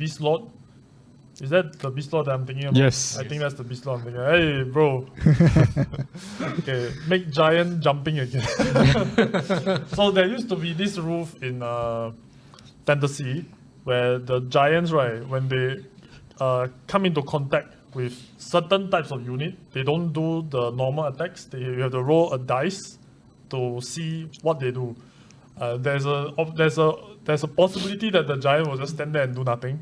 Beast Lord. Is that the Beast Lord that I'm thinking about? Yes. I think that's the Beast Lord I'm thinking. Hey, bro. Okay, make giant jumping again. So there used to be this roof in fantasy where the giants, right, when they come into contact with certain types of unit, they don't do the normal attacks. You have to roll a dice to see what they do. There's a possibility that the giant will just stand there and do nothing.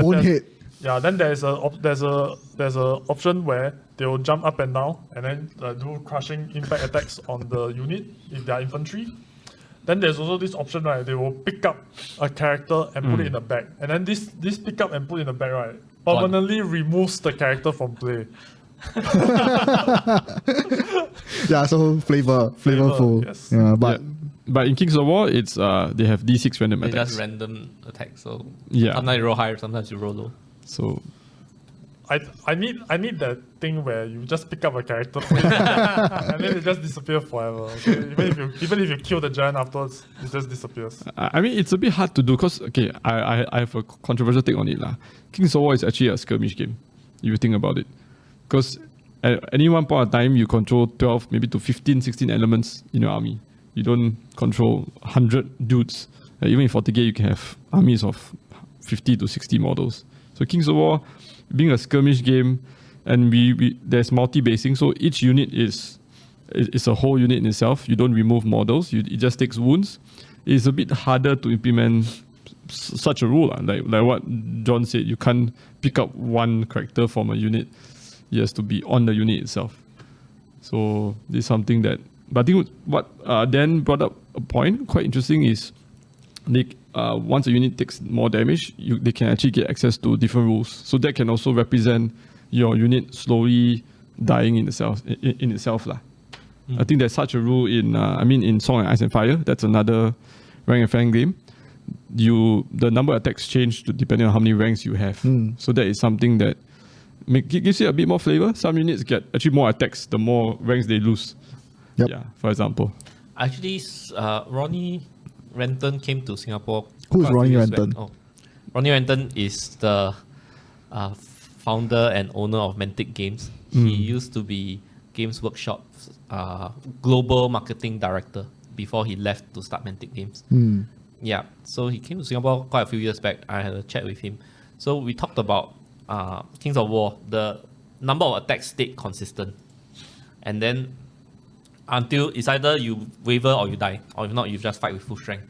Won't hit. Yeah, then there's a option where they will jump up and down and then do crushing impact attacks on the unit if they are infantry. Then there's also this option, right? They will pick up a character and put it in the bag, and then this pick up and put in the bag, right, permanently removes the character from play. Yeah, so flavorful. Yes. Yeah, but But in Kings of War, it's they have D6 random They attacks. just random attacks. So Yeah. sometimes you roll high, sometimes you roll low. So I need that thing where you just pick up a character and then it just disappears forever. Okay? Even if you kill the giant afterwards, it just disappears. I mean, it's a bit hard to do because I have a controversial take on it lah. Kings of War is actually a skirmish game, if you think about it, because at any one point of time you control 12 maybe to 15, 16 elements in your army. You don't control 100 dudes. Even in 40k, you can have armies of 50 to 60 models. So Kings of War, being a skirmish game, and there's multi-basing, so each unit is a whole unit in itself. You don't remove models. It just takes wounds. It's a bit harder to implement such a rule. Like what John said, you can't pick up one character from a unit. It has to be on the unit itself. So this is something that... But I think what Dan brought up a point quite interesting is once a unit takes more damage, they can actually get access to different rules. So that can also represent your unit slowly dying in itself. I think there's such a rule in Song and Ice and Fire. That's another rank and fang game. The number of attacks change depending on how many ranks you have. So that is something that gives it a bit more flavor. Some units get actually more attacks the more ranks they lose. Yep. Yeah, for example. Actually, Ronnie Renton came to Singapore. Who is quite a few Ronnie years Renton? back. Oh. Ronnie Renton is the founder and owner of Mantic Games. He used to be Games Workshop's global marketing director before he left to start Mantic Games. Yeah, so he came to Singapore quite a few years back. I had a chat with him. So we talked about Kings of War. The number of attacks stayed consistent. And then until it's either you waver or you die, or if not, you just fight with full strength.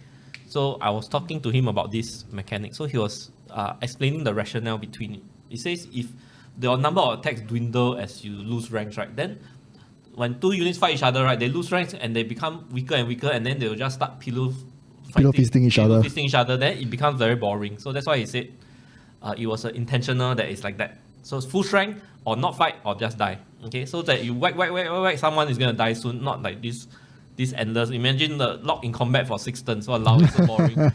So I was talking to him about this mechanic. So he was explaining the rationale between it. He says if the number of attacks dwindle as you lose ranks, right, then when two units fight each other, right, they lose ranks and they become weaker and weaker, and then they will just start pillow fisting each other. Then it becomes very boring. So that's why he said it was intentional that it's like that. So it's full strength or not fight or just die. Okay, so that you whack, someone is gonna die soon. Not like this endless. Imagine the lock in combat for 6 turns. So allow it's so boring,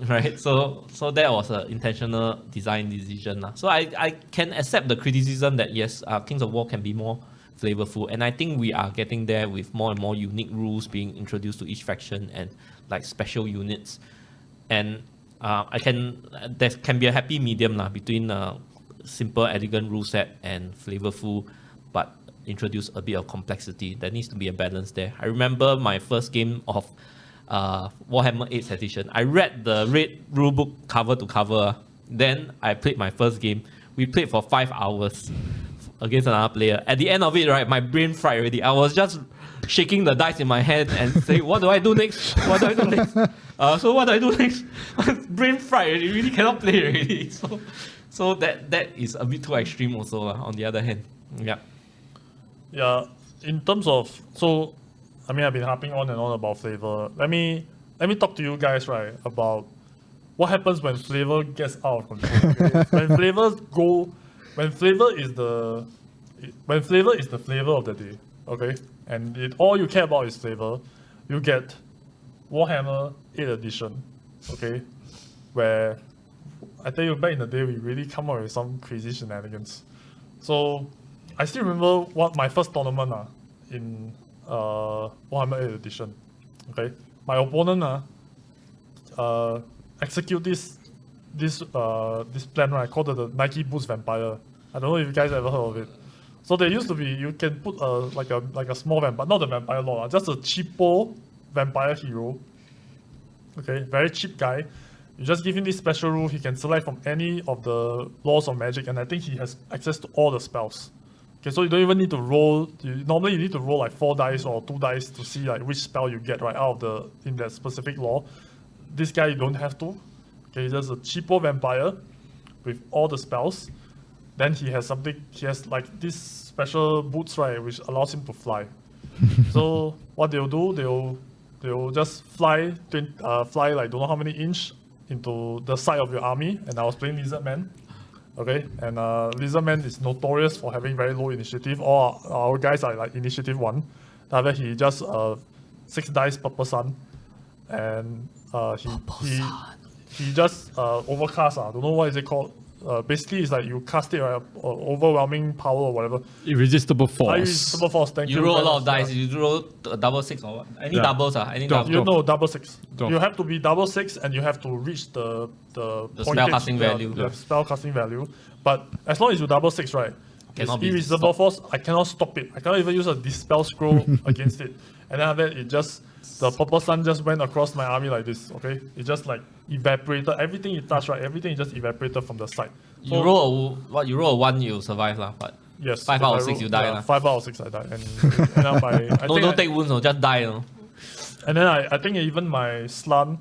right? So that was an intentional design decision lah. So I can accept the criticism that yes, Kings of War can be more flavorful, and I think we are getting there with more and more unique rules being introduced to each faction and like special units, and there can be a happy medium lah between simple, elegant rule set and flavorful, but introduce a bit of complexity. There needs to be a balance there. I remember my first game of Warhammer 8th edition. I read the red rulebook cover to cover. Then I played my first game. We played for 5 hours against another player. At the end of it, right, my brain fried already. I was just shaking the dice in my hand and saying, what do I do next? What do I do next? So what do I do next? Brain fried already. Really cannot play already. So that is a bit too extreme also, on the other hand. Yeah. Yeah, in terms of, so, I mean, I've been harping on and on about flavor. Let me talk to you guys, right, about what happens when flavor gets out of control. Okay? when flavor is the flavor of the day, okay, and all you care about is flavor, you get Warhammer 8th edition, okay, where I tell you, back in the day, we really come up with some crazy shenanigans. So I still remember what my first tournament in Warhammer 8th edition. Okay, my opponent execute this this plan, right, called the Nike Boost Vampire. I don't know if you guys ever heard of it. So there used to be, you can put like a small vampire, not the vampire lord, just a cheapo vampire hero. Okay, very cheap guy. You just give him this special rule, he can select from any of the laws of magic, and I think he has access to all the spells. Okay, so you don't even need to roll. Normally you need to roll like 4 dice or 2 dice to see like which spell you get right out of in that specific law. This guy you don't have to. Okay, he's just a cheapo vampire with all the spells. Then he has like this special boots, right, which allows him to fly. So what they'll do, they'll just fly like don't know how many inch into the side of your army. And I was playing Lizard Man. Okay, and Lizard Man is notorious for having very low initiative. All our guys are like initiative 1. After he just 6 dice Purple Sun, and he just overcast. I don't know what is it called. Basically, it's like you cast it, right, overwhelming power or whatever. Irresistible force. Irresistible force. Thank you. You roll a lot of dice. You roll a double 6 or what? Any doubles? Any doubles? You know, double 6. Drop. You have to be double 6, and you have to reach the spell casting value. The spell casting value. But as long as you double 6, right, it's irresistible force. I cannot stop it. I cannot even use a dispel scroll against it. And then after that, the Purple Sun just went across my army like this. Okay, it just like evaporated everything it touched. Right, everything just evaporated from the side. So, you roll a 1, you survive lah. But yes, 5 out of 6 you die lah. 5 out of 6 I die, and don't take wounds, no, just die, no. And then I think even my slant.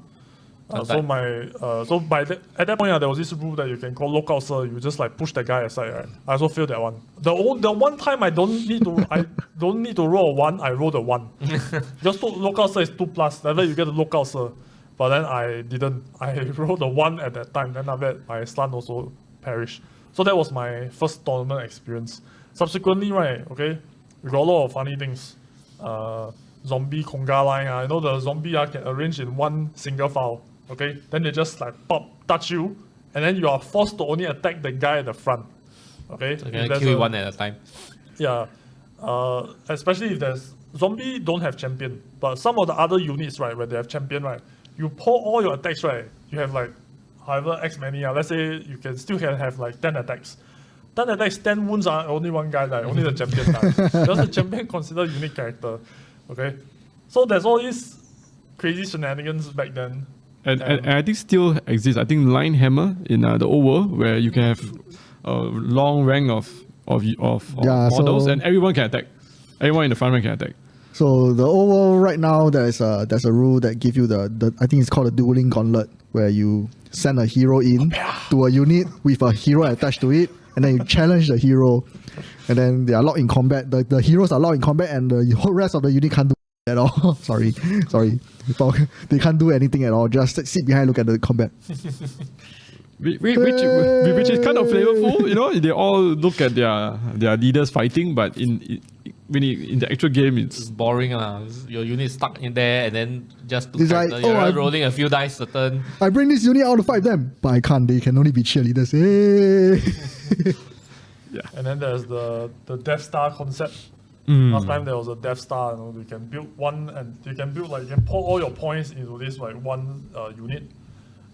At that point, there was this rule that you can call lockout, sir. You just like push the guy aside. Right? I also failed that one. The one time I don't need to roll a 1. I rolled a 1. Just put lockout, sir is 2+. Then you get the lockout, sir. But then I didn't. I rolled a 1 at that time. Then after that, my slant also perished. So that was my first tournament experience. Subsequently, right? Okay, we got a lot of funny things. Zombie conga line. I know the zombie can arrange in one single file. Okay, then they just like touch you, and then you are forced to only attack the guy at the front. Okay, so you can kill you one at a time. Yeah, especially if there's zombie don't have champion, but some of the other units, right, where they have champion, right, you pour all your attacks, right, you have like however X many. Let's say you can have like 10 attacks. 10 attacks, 10 wounds are only one guy die, only the champion dies. Because the champion considered unique character. Okay, so there's all these crazy shenanigans back then. And I think still exists. I think Line Hammer in the old world, where you can have a long rank of models, and everyone can attack. Everyone in the front rank can attack. So the old world right now, there's a rule that give you the I think it's called a dueling gauntlet, where you send a hero in to a unit with a hero attached to it, and then you challenge the hero, and then they are locked in combat. The heroes are locked in combat, and the whole rest of the unit can't do at all. sorry. They can't do anything at all. Just sit behind, look at the combat. Which is kind of flavorful, you know. They all look at their leaders fighting, but in the actual game, it's boring. Your unit stuck in there, and then just you're rolling a few dice a turn. I bring this unit out to fight them, but I can't. They can only be cheerleaders. Hey. Yeah. And then there's the Death Star concept. Last time there was a Death Star. You can build one, and you can pour all your points into this like one unit.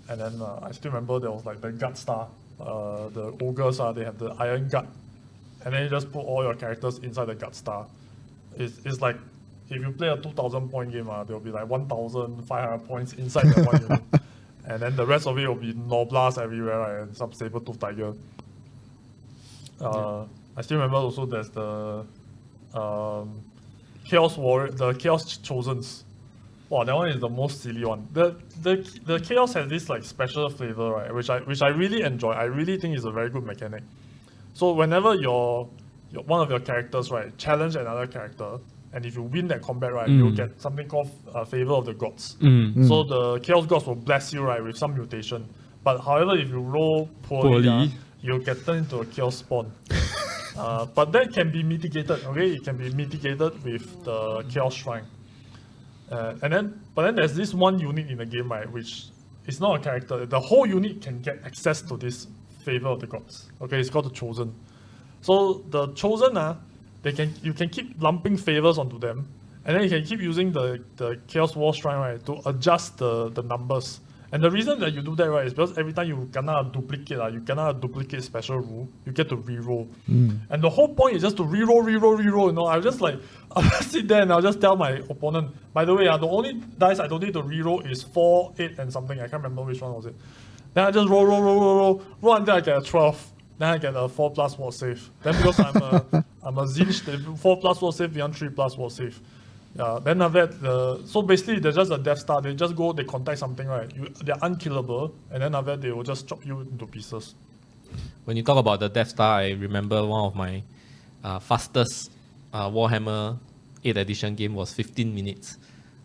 And then I still remember there was like the Gut Star. The ogres they have the Iron Gut, and then you just put all your characters inside the Gut Star. It's like if you play a 2,000 point game, there'll be like 1,500 points inside that one unit, and then the rest of it will be Noblast everywhere, right, and some saber-tooth tiger. I still remember also there's the Chaos Warrior, the Chaos Chosens. Wow, that one is the most silly one. The Chaos has this like special flavor, right, which I really enjoy. I really think it's a very good mechanic. So whenever your one of your characters, right, challenge another character, and if you win that combat, right, you'll get something called Favor of the Gods. So the Chaos Gods will bless you, right, with some mutation. But however, if you roll poorly. You'll get turned into a Chaos Spawn. But that can be mitigated, okay? It can be mitigated with the Chaos Shrine. But then there's this one unit in the game, right, which is not a character. The whole unit can get access to this Favor of the Gods. Okay, it's called the Chosen. So the Chosen, you can keep lumping favors onto them, and then you can keep using the Chaos War Shrine, right, to adjust the numbers. And the reason that you do that, right, is because every time you cannot duplicate, you cannot duplicate special rule, you get to reroll. And the whole point is just to reroll, you know. I'll just sit there and I'll just tell my opponent, by the way, the only dice I don't need to reroll is 4, 8, and something. I can't remember which one was it. Then I just roll until I get a 12. Then I get a 4+ ward save. Then because I'm a Zinch, 4+ ward save beyond 3+ ward save. Yeah, then after that, so basically they're just a Death Star. They just go, they contact something, right? They're unkillable, and then after that they will just chop you into pieces. When you talk about the Death Star, I remember one of my fastest Warhammer 8th edition game was 15 minutes.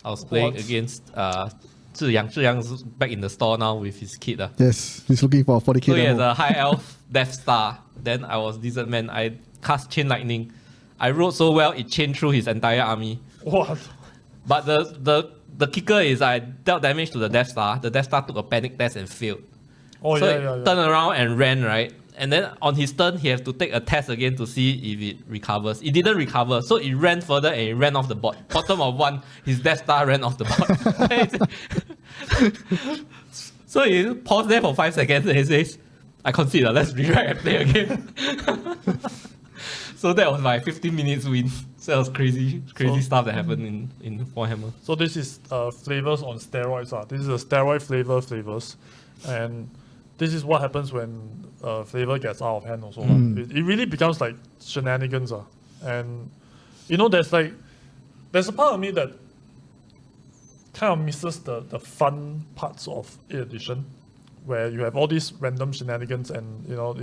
I was playing against Zhiyang. Zhiyang's back in the store now with his kid. Yes, he's looking for 40k. So he has a high elf Death Star. Then I was decent man. I cast Chain Lightning. I rolled so well, it chained through his entire army. What? But the kicker is I dealt damage to the Death Star. The Death Star took a panic test and failed. Oh, so yeah. it turned around and ran, right? And then on his turn, he has to take a test again to see if it recovers. It didn't recover, so it ran further and it ran off the board. Bottom of 1, his Death Star ran off the board. So he paused there for 5 seconds and he says, I concede, let's rewrite and play again. So that was my 15 minutes win. So that was crazy stuff that happened in Warhammer. So this is flavors on steroids. This is a steroid flavors. And this is what happens when flavor gets out of hand also. It really becomes like shenanigans. And you know, there's a part of me that kind of misses the fun parts of 8th edition, where you have all these random shenanigans and, you know,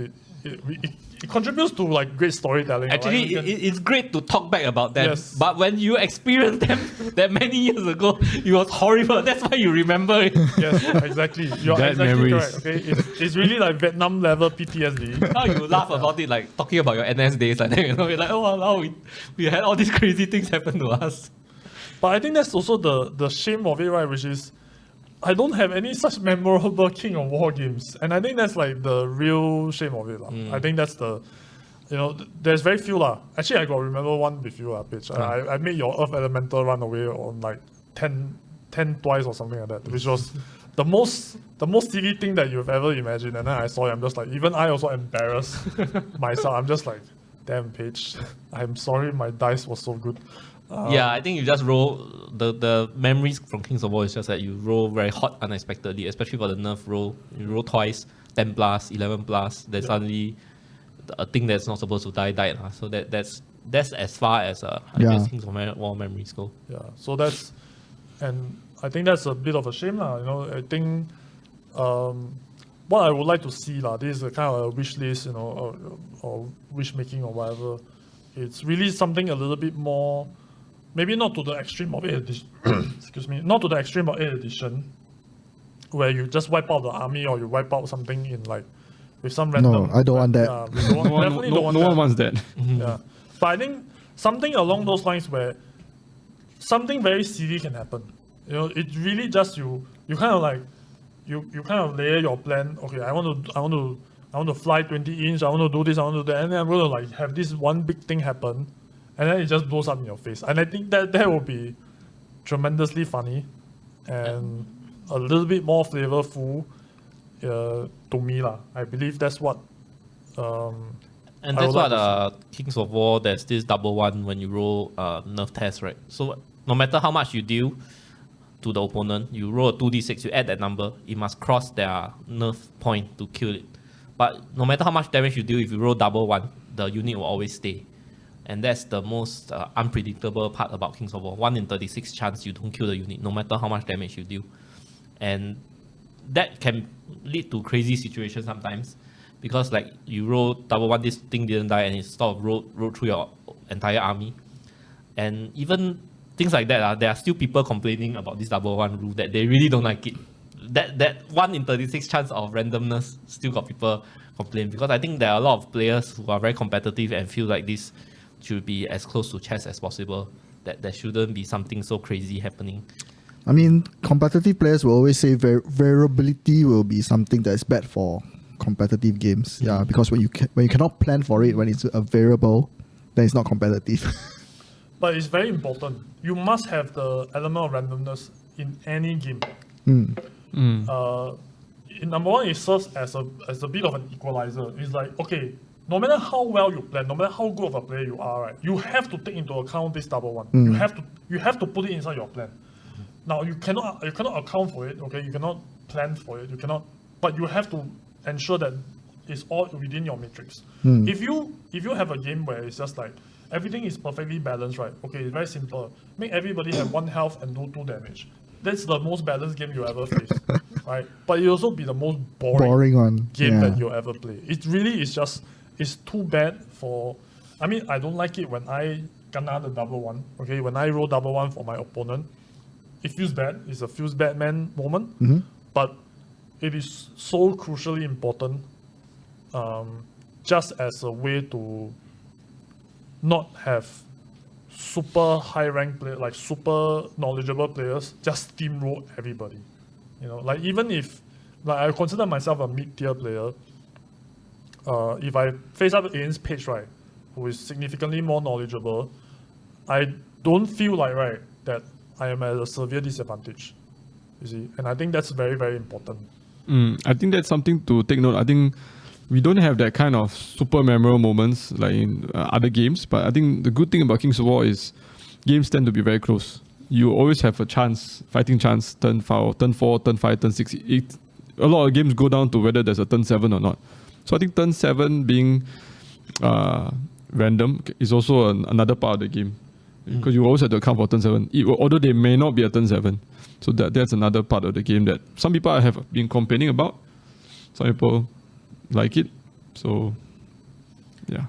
it contributes to like great storytelling. Actually, right? it's great to talk back about them. Yes. But when you experienced them that many years ago, it was horrible. That's why you remember it. Yes, exactly. You're Bad exactly memories. correct. Okay, it's really like Vietnam level PTSD. Now you laugh about it, like talking about your NS days, like that, you know, you're like, oh wow, we had all these crazy things happen to us. But I think that's also the shame of it, right? Which is, I don't have any such memorable King of War games, and I think that's like the real shame of it, I think that's the, you know, there's very few Actually, I got remember one with you, Pitch. I made your Earth Elemental run away on like 10 twice or something like that, which was the most silly thing that you've ever imagined. And then I saw it, I'm just like, even I also embarrassed myself. I'm just like, damn, Paige, I'm sorry, my dice was so good. Yeah, I think you just roll, the memories from Kings of War is just that you roll very hot unexpectedly, especially for the nerf roll. You roll twice, 10+, 11+, then suddenly a thing that's not supposed to died. So that's as far as I guess Kings of War memories go. Yeah, so that's, and I think that's a bit of a shame, you know. I think what I would like to see, this is a kind of a wish list, you know, or wish making or whatever. It's really something a little bit more, maybe not to the extreme of 8th edition, excuse me, not to the extreme of 8th edition, where you just wipe out the army or you wipe out something in like, with some random... No, I don't want that. Yeah, we don't want, definitely don't want no that. one wants that. Yeah, but I think something along those lines where something very silly can happen. You know, it really just you kind of like, you kind of layer your plan. Okay, I want to fly 20 inch. I want to do this. I want to do that, and then I'm going to like have this one big thing happen, and then it just blows up in your face. And I think that will be tremendously funny, and a little bit more flavorful to me lah. I believe that's what. And that's what Kings of War, there's this double one when you roll nerf test, right? So no matter how much you deal to the opponent, you roll a 2d6, you add that number, it must cross their nerf point to kill it. But no matter how much damage you deal, if you roll double one, the unit will always stay. And that's the most unpredictable part about Kings of War. 1 in 36 chance you don't kill the unit, no matter how much damage you deal. And that can lead to crazy situations sometimes. Because like you roll double one, this thing didn't die and it sort of rolled through your entire army. And even things like that, there are still people complaining about this double one rule, that they really don't like it. That 1 in 36 chance of randomness still got people complain, because I think there are a lot of players who are very competitive and feel like this should be as close to chess as possible, that there shouldn't be something so crazy happening. I mean, competitive players will always say variability will be something that is bad for competitive games. Yeah, because when you cannot plan for it, when it's a variable, then it's not competitive. But it's very important. You must have the element of randomness in any game. In number one, it serves as a bit of an equalizer. It's like, okay, no matter how well you plan, no matter how good of a player you are, right, you have to take into account this double one. You have to put it inside your plan. Now you cannot account for it, okay? You cannot plan for it. But you have to ensure that it's all within your matrix. If you have a game where it's just like everything is perfectly balanced, right? Okay, it's very simple. Make everybody have 1 health and do 2 damage. That's the most balanced game you ever face, right? But it also be the most boring one game that you ever play. It really is just, it's too bad for. I mean, I don't like it when I kena the double one. Okay, when I roll double one for my opponent, it feels bad. It's a feels bad man moment. But it is so crucially important, just as a way to not have super high rank player, like super knowledgeable players, just steamroll everybody. You know, like even if, like I consider myself a mid-tier player, if I face up against Paige, right, who is significantly more knowledgeable, I don't feel like, right, that I am at a severe disadvantage. You see, and I think that's very, very important. I think that's something to take note. I think we don't have that kind of super memorable moments like in other games, but I think the good thing about Kings of War is games tend to be very close. You always have a chance, fighting chance, turn 4, turn 5, turn 6. A lot of games go down to whether there's a turn 7 or not. So I think turn 7 being random is also another part of the game. Because you always have to account for turn 7, although they may not be a turn 7. So that's another part of the game that some people have been complaining about. Some people like it. So, yeah.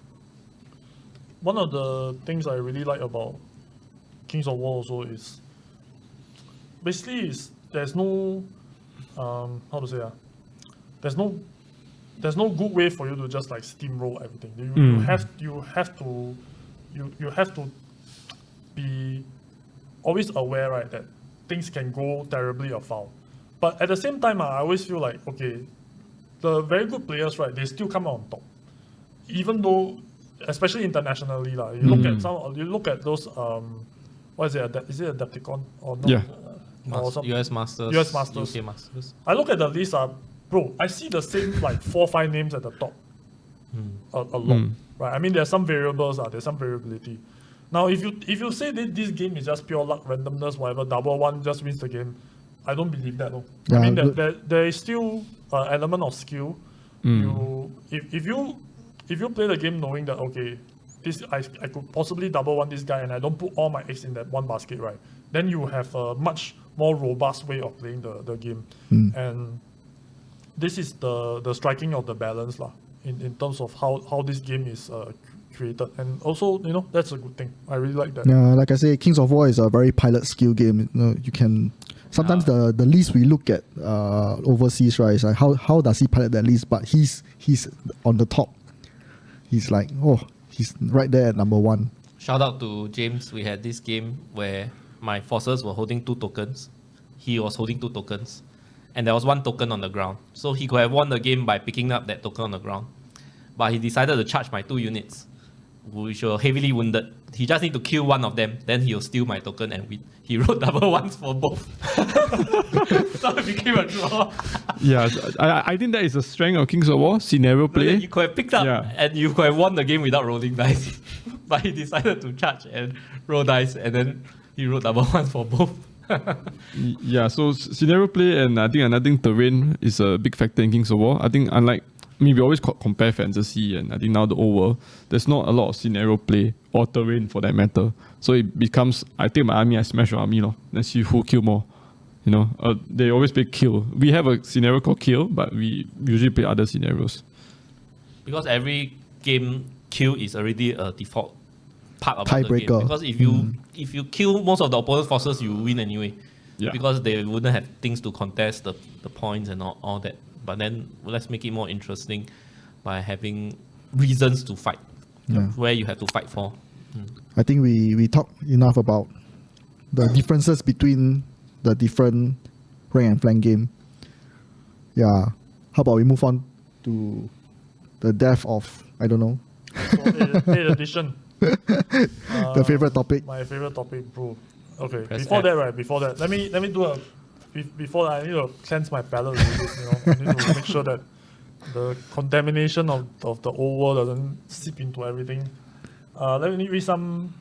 One of the things I really like about Kings of War also is basically there's no how to say there's no good way for you to just like steamroll everything. You have to be always aware, right, that things can go terribly afoul. But at the same time, I always feel like, okay, the very good players, right, they still come out on top. Even though, especially internationally, you look at those what is it? Is it Adepticon or not? Yeah. Or some US Masters. US Masters. UK Masters. I look at the list, bro, I see the same like 4 or 5 names at the top. A lot. Right? I mean, there's some variables, there's some variability. Now, if you say that this game is just pure luck, randomness, whatever, double one just wins the game, I don't believe that. No. Yeah, I mean, there is still an element of skill. If you play the game knowing that, okay, I could possibly double one this guy and I don't put all my eggs in that one basket, right? Then you have a much more robust way of playing the game. And this is the striking of the balance in terms of how this game is created. And also, that's a good thing. I really like that. Yeah, like I say, Kings of War is a very pilot skill game. You can sometimes the list we look at overseas, right, is like how does he pilot that list? But he's on the top. He's like, he's right there at number 1. Shout out to James. We had this game where my forces were holding 2 tokens. He was holding 2 tokens. And there was 1 token on the ground. So he could have won the game by picking up that token on the ground. But he decided to charge my 2 units, which were heavily wounded. He just need to kill 1 of them, then he'll steal my token and win. He rolled double ones for both. So it became a draw. Yeah, I think that is the strength of Kings of War, scenario play. You could have picked up and you could have won the game without rolling dice. But he decided to charge and roll dice, and then he rolled double ones for both. Yeah, so scenario play and I think another terrain is a big factor in Kings of War. I think unlike, we always compare fantasy and I think now the old world, there's not a lot of scenario play or terrain for that matter. So it becomes, I take my army, I smash your army, let's see who kill more. They always play kill. We have a scenario called kill, but we usually play other scenarios. Because every game, kill is already a default part of the game. Because if you kill most of the opponent's forces, you win anyway. Yeah. Because they wouldn't have things to contest the points and all that. But then let's make it more interesting by having reasons to fight, where you have to fight for. I think we talked enough about the differences between the different rank and flank game. Yeah. How about we move on to the death of, I don't know. So 8th edition. The favorite topic. My favorite topic, bro. Okay. Press Before F. that, let me do a before I need to cleanse my palate a little bit, I need to make sure that the contamination of the old world doesn't seep into everything. Let me read some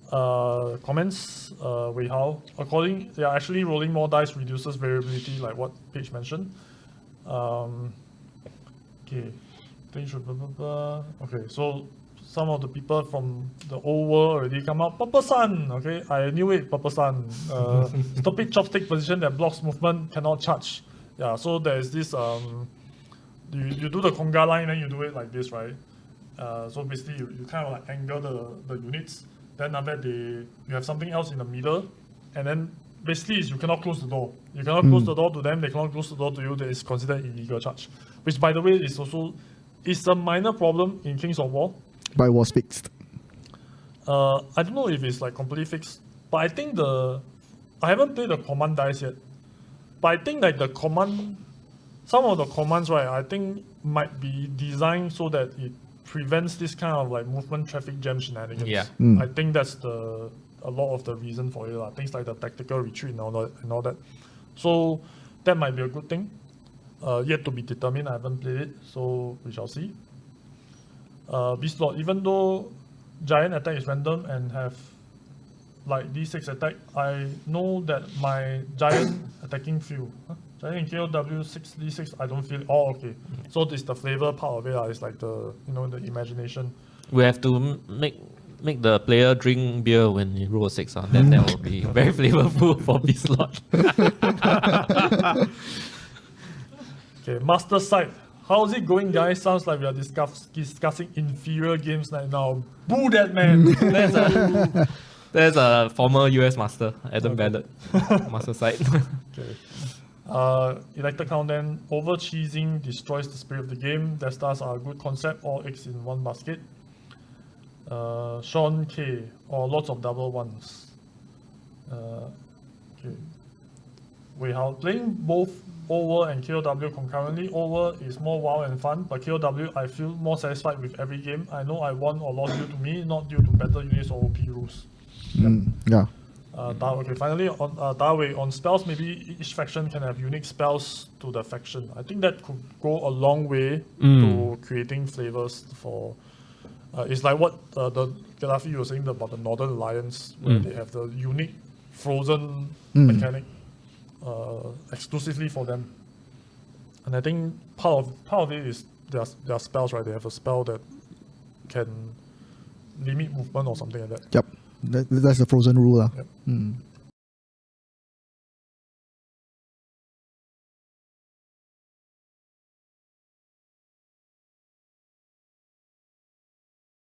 comments. Wei Hao. Actually rolling more dice reduces variability, like what Paige mentioned. Okay. Things should blah, blah, blah. Okay, so some of the people from the old world already come out. Purple Sun, okay, I knew it, Purple Sun. Stupid chopstick position that blocks movement, cannot charge. Yeah, so there's this, you do the conga line, then you do it like this, right? So basically you kind of like angle the units, then after that you have something else in the middle, and then basically you cannot close the door. You cannot close the door to them, they cannot close the door to you, that is considered illegal charge. Which by the way is also, it's a minor problem in Kings of War. But it was fixed. I don't know if it's like completely fixed, but I think I haven't played the command dice yet. But I think like some of the commands, right, I think might be designed so that it prevents this kind of like movement traffic jam shenanigans. Yeah. I think that's a lot of the reason for it. Things like the tactical retreat and all that. So that might be a good thing. Yet to be determined, I haven't played it, so we shall see. Beast Lord, even though giant attack is random and have like D6 attack, I know that my giant attacking feel. Giant in KOW 6D6, I don't feel. Oh, okay. So this the flavor part of it. It's like the the imagination. We have to make the player drink beer when he roll a 6. Then that will be very flavorful for Beast Lord. Okay, Master Side. How's it going, guys? Sounds like we are discussing inferior games right now. Boo that man! There's a former US master, Adam Ballard, master side. Okay. Elected Countdown. Over cheesing destroys the spirit of the game. Death Stars are a good concept. All eggs in one basket. Sean K. Or lots of double ones. Okay. Wait, how playing both OVER and KOW concurrently. OVER is more wow and fun, but KOW I feel more satisfied with every game. I know I won or lost due to me, not due to better units or OP rules. Yeah. Okay, finally on Dawei, on spells, maybe each faction can have unique spells to the faction. I think that could go a long way to creating flavors for. It's like what the Gaddafi was saying about the Northern Alliance, where they have the unique frozen mechanic exclusively for them. And I think part of it is their spells, right? They have a spell that can limit movement or something like that. Yep. That's the frozen rule. Yep.